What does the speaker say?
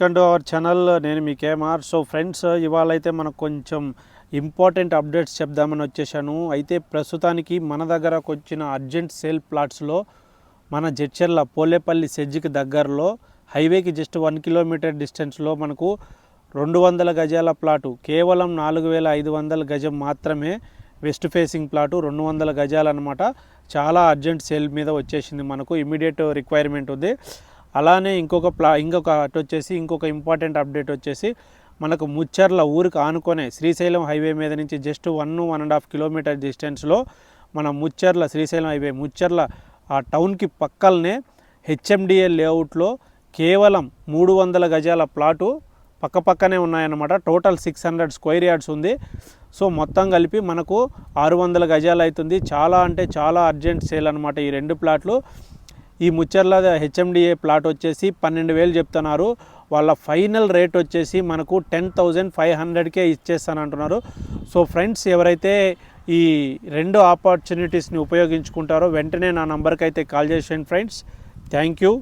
Welcome to our channel. నేను మీ KMR. So friends, ఇవాళ అయితే మనకు కొంచెం ఇంపార్టెంట్ అప్డేట్స్ చెప్దామని వచ్చేసాను. అయితే ప్రస్తుతానికి మన దగ్గరకు వచ్చిన అర్జెంట్ సేల్ ప్లాట్స్లో మన జడ్చర్ల పోలేపల్లి సెజ్జికి దగ్గరలో హైవేకి జస్ట్ 1 కిలోమీటర్ డిస్టెన్స్లో మనకు 200 గజాల ప్లాటు, కేవలం 4500 గజం మాత్రమే. వెస్ట్ ఫేసింగ్ ప్లాటు 200 గజాలు అనమాట. చాలా అర్జెంట్ సేల్ మీద వచ్చేసింది, మనకు ఇమీడియట్ రిక్వైర్మెంట్ ఉంది. అలానే ఇంకొక ఇంపార్టెంట్ అప్డేట్ వచ్చేసి మనకు ముచ్చర్ల ఊరికి ఆనుకొనే శ్రీశైలం హైవే మీద నుంచి జస్ట్ 1.5 కిలోమీటర్ డిస్టెన్స్లో మన ముచ్చర్ల శ్రీశైలం హైవే ముచ్చర్ల ఆ టౌన్కి పక్కలనే హెచ్ఎండిఏ లేఅవుట్లో కేవలం 300 గజాల ప్లాటు పక్కనే ఉన్నాయన్నమాట. టోటల్ 600 స్క్వేర్ యార్డ్స్ ఉంది. సో మొత్తం కలిపి మనకు 600 గజాలు అవుతుంది. చాలా అంటే చాలా అర్జెంట్ సేల్ అనమాట ఈ రెండు ప్లాట్లు. ఈ ముచ్చర్ల హెచ్ఎండిఏ ప్లాట్ వచ్చేసి 12,000 చెప్తున్నారు. వాళ్ళ ఫైనల్ రేట్ వచ్చేసి మనకు 10,500కే ఇచ్చేస్తానంటున్నారు. సో ఫ్రెండ్స్, ఎవరైతే ఈ రెండు ఆపర్చునిటీస్ని ఉపయోగించుకుంటారో వెంటనే నా నంబర్కి అయితే కాల్ చేసేయండి ఫ్రెండ్స్. Thank you.